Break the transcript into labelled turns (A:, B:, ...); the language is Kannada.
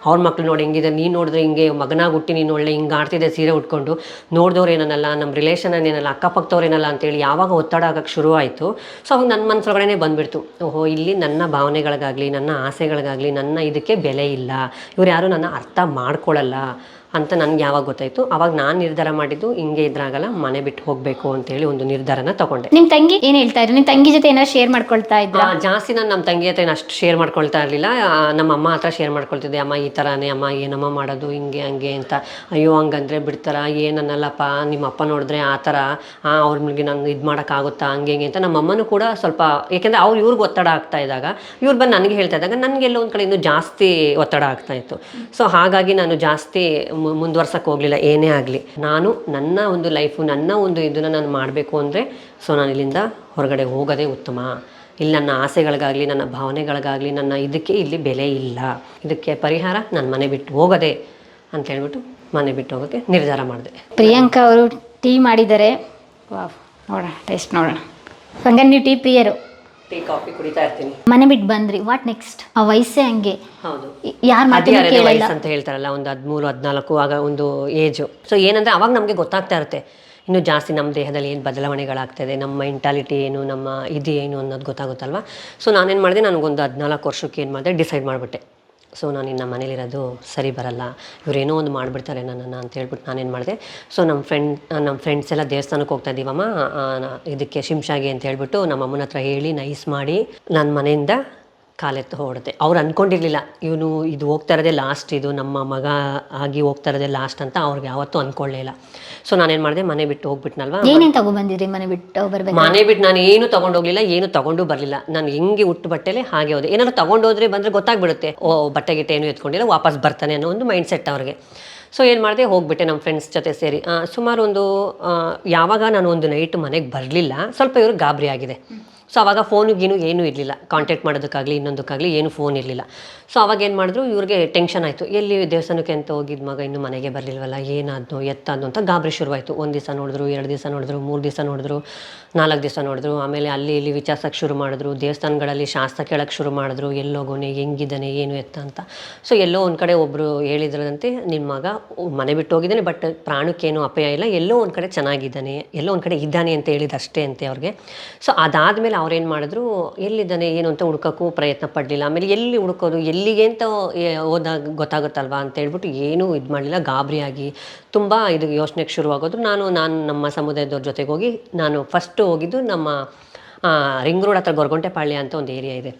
A: ಅವ್ರ ಮಕ್ಳು ನೋಡಿ ಹೆಂಗಿದೆ, ನೀನು ನೋಡಿದ್ರೆ ಹಿಂಗೆ ಮಗನಾಗಿ ಹುಟ್ಟಿ ನೀನು ಒಳ್ಳೆ ಹಿಂಗೆ ಆಡ್ತಿದ್ದೆ ಸೀರೆ ಉಟ್ಕೊಂಡು, ನೋಡಿದವ್ರು ಏನನ್ನಲ್ಲ, ನಮ್ಮ ರಿಲೇಷನ್ ಅಕ್ಕಪಕ್ಕದವ್ರೇನಲ್ಲ ಅಂತೇಳಿ ಯಾವಾಗ ಒತ್ತಡ ಆಗೋಕ್ಕೆ ಶುರು ಆಯಿತು. ಸೊ ಅವಾಗ ನನ್ನ ಮನಸ್ಸೊಳಗಡೆ ಬಂದುಬಿಡ್ತು, ಓಹೋ ಇಲ್ಲಿ ನನ್ನ ಭಾವನೆಗಳಿಗಾಗಲಿ ನನ್ನ ಆಸೆಗಳಿಗಾಗಲಿ ನನ್ನ ಇದಕ್ಕೆ ಬೆಲೆ ಇಲ್ಲ, ಇವ್ರು ಯಾರು ನನ್ನ ಅರ್ಥ ಮಾಡ್ಕೊಳ್ಳಲ್ಲ ಅಂತ ನನಗೆ ಯಾವಾಗ ಗೊತ್ತಾಯಿತು, ಅವಾಗ ನಾನು ನಿರ್ಧಾರ ಮಾಡಿದ್ದು ಹಿಂಗೆ ಇದ್ರಾಗಲ್ಲ, ಮನೆ ಬಿಟ್ಟು ಹೋಗಬೇಕು ಅಂತೇಳಿ ಒಂದು ನಿರ್ಧಾರನ ತಗೊಂಡೆ.
B: ನಿಮ್ಮ ತಂಗಿ ಏನು ಹೇಳ್ತಾ ಇದ್ರು? ನಿಮ್ಮ ತಂಗಿ ಜೊತೆ ಏನಾದ್ರು ಶೇರ್ ಮಾಡ್ಕೊಳ್ತಾ ಇದ್ರಾ?
A: ಜಾಸ್ತಿ ನಾನು ನಮ್ಮ ತಂಗಿ ಹತ್ರ ಅಷ್ಟು ಶೇರ್ ಮಾಡ್ಕೊಳ್ತಾ ಇರಲಿಲ್ಲ. ನಮ್ಮ ಅಮ್ಮ ಹತ್ರ ಶೇರ್ ಮಾಡ್ಕೊಳ್ತಿದ್ದೆ, ಅಮ್ಮ ಈ ಥರನೇ ಅಮ್ಮ, ಏನಮ್ಮ ಮಾಡೋದು ಹಿಂಗೆ ಹಂಗೆ ಅಂತ. ಅಯ್ಯೋ ಹಂಗಂದ್ರೆ ಬಿಡ್ತಾರ, ಏನನ್ನಲ್ಲಪ್ಪ, ನಿಮ್ಮ ಅಪ್ಪ ನೋಡಿದ್ರೆ ಆ ಥರ, ಅವ್ರ ಮೇಲೆ ನಾನು ಇದು ಮಾಡೋಕ್ಕಾಗುತ್ತಾ ಹಂಗೆ ಹಿಂಗೆ ಅಂತ. ನಮ್ಮ ಅಮ್ಮನೂ ಕೂಡ ಸ್ವಲ್ಪ, ಏಕೆಂದರೆ ಅವ್ರು ಇವ್ರಿಗೆ ಒತ್ತಡ ಆಗ್ತಾ ಇದ್ದಾಗ ಇವ್ರು ಬಂದು ನನಗೆ ಹೇಳ್ತಾ ಇದ್ದಾಗ ನನಗೆಲ್ಲ ಒಂದು ಕಡೆ ಇನ್ನೂ ಜಾಸ್ತಿ ಒತ್ತಡ ಆಗ್ತಾಯಿತ್ತು. ಸೊ ಹಾಗಾಗಿ ನಾನು ಜಾಸ್ತಿ ಮುಂದುವರ್ಸಕ್ಕೆ ಹೋಗಲಿಲ್ಲ ಏನೇ ಆಗಲಿ. ನಾನು ನನ್ನ ಒಂದು ಲೈಫು, ನನ್ನ ಒಂದು ಇದನ್ನು ನಾನು ಮಾಡಬೇಕು ಅಂದರೆ ಸೊ ನಾನು ಇಲ್ಲಿಂದ ಹೊರಗಡೆ ಹೋಗೋದೇ ಉತ್ತಮ. ಇಲ್ಲಿ ನನ್ನ ಆಸೆಗಳಿಗಾಗಲಿ ನನ್ನ ಭಾವನೆಗಳಿಗಾಗಲಿ ನನ್ನ ಇದಕ್ಕೆ ಇಲ್ಲಿ ಬೆಲೆ ಇಲ್ಲ, ಇದಕ್ಕೆ ಪರಿಹಾರ ನಾನು ಮನೆ ಬಿಟ್ಟು ಹೋಗೋದೇ ಅಂತ ಹೇಳ್ಬಿಟ್ಟು ಮನೆ ಬಿಟ್ಟು ಹೋಗೋಕ್ಕೆ ನಿರ್ಧಾರ ಮಾಡಿದೆ.
B: ಪ್ರಿಯಾಂಕಾ ಅವರು ಟೀ ಮಾಡಿದ್ದಾರೆ, ನೋಡೋಣ ಟೇಸ್ಟ್ ನೋಡೋಣ. ಹಂಗಾರೆ ನೀವು ಟೀ ಪ್ರಿಯರು?
A: ಟೀ ಕಾಫಿ ಕುಡಿತಾ ಇರ್ತೀನಿ.
B: ಮನೆ ಬಿಟ್ಟು ಬಂದ್ರಿ, ವಾಟ್ ನೆಕ್ಸ್ಟ್? ಆ ವಯಸ್ಸೇ ಹಂಗೆ.
A: ಹೌದು,
B: ಯಾರು
A: ವಯಸ್ಸು ಅಂತ ಹೇಳ್ತಾರಲ್ಲ, ಒಂದು 13-14 ಆಗ ಒಂದು ಏಜು. ಸೊ ಏನಂದರೆ ಅವಾಗ ನಮಗೆ ಗೊತ್ತಾಗ್ತಾ ಇರುತ್ತೆ ಇನ್ನೂ ಜಾಸ್ತಿ ನಮ್ಮ ದೇಹದಲ್ಲಿ ಏನು ಬದಲಾವಣೆಗಳಾಗ್ತದೆ, ನಮ್ಮ ಮೆಂಟಾಲಿಟಿ ಏನು, ನಮ್ಮ ಇದು ಏನು ಅನ್ನೋದು ಗೊತ್ತಾಗುತ್ತಲ್ವ. ಸೊ ನಾನೇನು ಮಾಡಿದೆ, ನನಗೊಂದು 14 ವರ್ಷಕ್ಕೆ ಏನು ಮಾಡಿದೆ, ಡಿಸೈಡ್ ಮಾಡಿಬಿಟ್ಟೆ, ಸೊ ನಾನು ಇನ್ನು ಮನೇಲಿರೋದು ಸರಿ ಬರಲ್ಲ, ಇವರೇನೋ ಒಂದು ಮಾಡಿಬಿಡ್ತಾರೆ ನನ್ನನ್ನು ಅಂತ ಹೇಳ್ಬಿಟ್ಟು ನಾನೇನು ಮಾಡಿದೆ. ಸೊ ನಮ್ಮ ಫ್ರೆಂಡ್ಸ್ ಎಲ್ಲ ದೇವಸ್ಥಾನಕ್ಕೆ ಹೋಗ್ತಾ ಇದ್ದೀವಮ್ಮ ಇದಕ್ಕೆ ಶಿಂಷಾಗೆ ಅಂತ ಹೇಳ್ಬಿಟ್ಟು ನಮ್ಮ ಅಮ್ಮನ ಹತ್ರ ಹೇಳಿ ನೈಸ್ ಮಾಡಿ ನನ್ನ ಮನೆಯಿಂದ ಕಾಲೆತ್ತು ಹೊರಡುತ್ತೆ. ಅವ್ರು ಅಂದ್ಕೊಂಡಿರಲಿಲ್ಲ ಇವನು ಇದು ಹೋಗ್ತಾ ಇರೋದೇ ಲಾಸ್ಟ್, ಇದು ನಮ್ಮ ಮಗ ಆಗಿ ಹೋಗ್ತಾ ಇರೋದೇ ಲಾಸ್ಟ್ ಅಂತ ಅವ್ರಿಗೆ ಯಾವತ್ತೂ ಅಂದ್ಕೊಳ್ಳೇ ಇಲ್ಲ. ಸೊ ನಾನೇನು ಮಾಡಿದೆ, ಮನೆ ಬಿಟ್ಟು ಹೋಗ್ಬಿಟ್ನಲ್ವಾ.
B: ಏನೇನು ತಗೊಂಡ್ಬಂದಿರಿ ಮನೆ ಬಿಟ್ಟು ಬರ್ಬೇಕು?
A: ಮನೆ ಬಿಟ್ಟು ನಾನು ಏನು ತೊಗೊಂಡೋಗ್ಲಿಲ್ಲ, ಏನು ತೊಗೊಂಡು ಬರಲಿಲ್ಲ. ನಾನು ಹೆಂಗೆ ಹುಟ್ಟು ಬಟ್ಟೆಲೆ ಹಾಗೆ ಹೋದೆ. ಏನಾದ್ರು ತೊಗೊಂಡೋದ್ರೆ ಬಂದರೆ ಗೊತ್ತಾಗ್ಬಿಡುತ್ತೆ, ಓ ಬಟ್ಟೆ ಗಿಟ್ಟೆ ಏನು ಎತ್ಕೊಂಡಿಲ್ಲ, ವಾಪಸ್ ಬರ್ತಾನೆ ಅನ್ನೋ ಒಂದು ಮೈಂಡ್ ಸೆಟ್ ಅವ್ರಿಗೆ. ಸೊ ಏನು ಮಾಡಿದೆ, ಹೋಗ್ಬಿಟ್ಟೆ ನಮ್ಮ ಫ್ರೆಂಡ್ಸ್ ಜೊತೆ ಸೇರಿ. ಸುಮಾರು ಒಂದು ಯಾವಾಗ ನಾನು ಒಂದು ನೈಟ್ ಮನೆಗೆ ಬರಲಿಲ್ಲ, ಸ್ವಲ್ಪ ಇವ್ರಿಗೆ ಗಾಬರಿ ಆಗಿದೆ. ಸೊ ಅವಾಗ ಫೋನಿಗೇನು ಏನೂ ಇರಲಿಲ್ಲ, ಕಾಂಟ್ಯಾಕ್ಟ್ ಮಾಡೋದಕ್ಕಾಗಲಿ ಇನ್ನೊಂದಕ್ಕಾಗಲಿ ಏನು ಫೋನ್ ಇರಲಿಲ್ಲ. ಸೊ ಅವಾಗ ಏನು ಮಾಡಿದ್ರು, ಇವ್ರಿಗೆ ಟೆನ್ಷನ್ ಆಯಿತು, ಎಲ್ಲಿ ದೇವಸ್ಥಾನಕ್ಕೆ ಅಂತ ಹೋಗಿದ್ದು ಮಗ ಇನ್ನೂ ಮನೆಗೆ ಬರಲಿಲ್ವಲ್ಲ, ಏನಾದ್ನೋ ಎತ್ತಾದ್ನೋ ಅಂತ ಗಾಬರಿ ಶುರುವಾಯಿತು. 1 ದಿವಸ ನೋಡಿದ್ರು, 2 ದಿವಸ ನೋಡಿದ್ರು, 3 ದಿವಸ ನೋಡಿದ್ರು, 4 ದಿವಸ ನೋಡಿದ್ರು. ಆಮೇಲೆ ಅಲ್ಲಿ ಇಲ್ಲಿ ವಿಚಾರಿಸೋಕ್ಕೆ ಶುರು ಮಾಡಿದ್ರು, ದೇವಸ್ಥಾನಗಳಲ್ಲಿ ಶಾಸ್ತ್ರ ಕೇಳೋಕ್ಕೆ ಶುರು ಮಾಡಿದ್ರು, ಎಲ್ಲೋಗೋನೆ ಹೆಂಗಿದ್ದಾನೆ ಏನು ಎತ್ತ ಅಂತ. ಸೊ ಎಲ್ಲೋ ಒಂದು ಕಡೆ ಒಬ್ಬರು ಹೇಳಿದ್ರಂತೆ, ನಿಮ್ಮ ಮಗ ಮನೆ ಬಿಟ್ಟು ಹೋಗಿದ್ದಾನೆ, ಬಟ್ ಪ್ರಾಣಕ್ಕೇನು ಅಪಾಯ ಇಲ್ಲ, ಎಲ್ಲೋ ಒಂದು ಕಡೆ ಚೆನ್ನಾಗಿದ್ದಾನೆ, ಎಲ್ಲೋ ಒಂದು ಕಡೆ ಇದ್ದಾನೆ ಅಂತ ಹೇಳಿದಷ್ಟೇ ಅಂತೆ ಅವ್ರಿಗೆ. ಸೊ ಅದಾದಮೇಲೆ ಅವ್ರೇನು ಮಾಡಿದ್ರು, ಎಲ್ಲಿದ್ದಾನೆ ಏನು ಅಂತ ಹುಡ್ಕೋಕ್ಕೂ ಪ್ರಯತ್ನ ಪಡಲಿಲ್ಲ. ಆಮೇಲೆ ಎಲ್ಲಿ ಹುಡ್ಕೋದು, ಎಲ್ಲಿಗೆ ಅಂತ ಹೋದಾಗ ಗೊತ್ತಾಗುತ್ತಲ್ವಾ ಅಂತ ಹೇಳ್ಬಿಟ್ಟು ಏನೂ ಇದು ಮಾಡಲಿಲ್ಲ, ಗಾಬರಿಯಾಗಿ ತುಂಬ ಇದು ಯೋಚನೆಗೆ ಶುರುವಾಗೋದು. ನಾನು ನಮ್ಮ ಸಮುದಾಯದವ್ರ ಜೊತೆಗೆ ಹೋಗಿ, ನಾನು ಫಸ್ಟು ಹೋಗಿದ್ದು ನಮ್ಮ ರಿಂಗ್ ರೋಡ್ ಹತ್ರ ಗೊರಗುಂಟೆಪಾಳ್ಯ ಅಂತ ಒಂದು ಏರಿಯಾ ಇದೆ,